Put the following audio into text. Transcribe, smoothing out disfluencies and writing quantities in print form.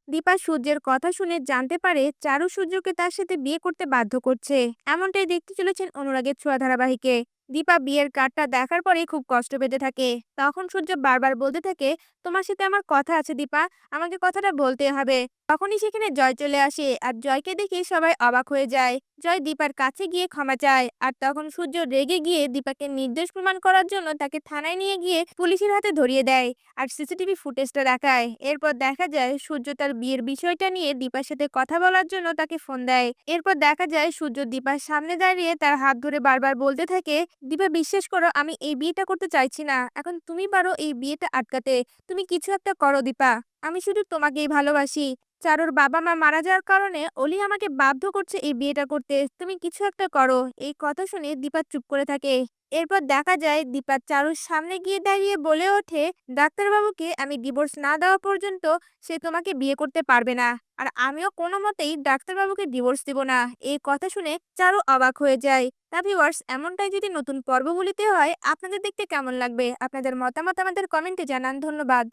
দীপা সূর্যের কথা শুনে জানতে পারে চারু সূর্যকে তার সাথে বিয়ে করতে বাধ্য করছে। এমনটাই দেখতে চলেছেন অনুরাগের ছোঁয়া ধারাবাহিকে। দীপা বিয়ের কার্ডটা দেখার পরে খুব কষ্ট পেতে থাকে। তখন সূর্য বারবার বলতে থাকে, তোমার সাথে আমার কথা আছে দীপা, আমাকে কথাটা বলতে হবে। তখনই সেখানে জয় চলে আসে আর জয়কে দেখে সবাই অবাক হয়ে যায়। জয় দীপার কাছে গিয়ে ক্ষমা চায় আর তখন সূর্য রেগে গিয়ে দীপাকে নির্দোষ প্রমাণ করার জন্য তাকে থানায় নিয়ে গিয়ে পুলিশের হাতে ধরিয়ে দেয় আর সিসিটিভি ফুটেজটা দেখায়। এরপর দেখা যায় সূর্য তার বিয়ের বিষয়টা নিয়ে দীপার সাথে কথা বলার জন্য তাকে ফোন দেয়। এরপর দেখা যায় সূর্য দীপার সামনে দাঁড়িয়ে তার হাত ধরে বারবার বলতে থাকে, দীপা বিশ্বাস করো, আমি এই বিয়েটা করতে চাইছি না, এখন তুমি পারো এই বিয়েটা আটকাতে। তুমি কিছু একটা করো দীপা, আমি শুধু তোমাকেই ভালোবাসি। চারুর বাবা মা মারা যাওয়ার কারণে অলি আমাকে বাধ্য করছে এই বিয়েটা করতে, তুমি কিছু একটা করো। এই কথা শুনে দীপা চুপ করে থাকে। এরপর দেখা যায় দীপা চারুর সামনে গিয়ে দাঁড়িয়ে বলে ওঠে, ডাক্তারবাবুকে আমি ডিভোর্স না দেওয়া পর্যন্ত সে তোমাকে বিয়ে করতে পারবে না। আর আমিও কোনো মতেই ডাক্তারবাবুকে ডিভোর্স দিব না। এই কথা শুনে চারু অবাক হয়ে যায়। তা ভিউয়ার্স, এমনটাই যদি নতুন পর্বগুলিতে হয় আপনাদের দেখতে কেমন লাগবে? আপনাদের মতামত আমাদের কমেন্টে জানান। ধন্যবাদ।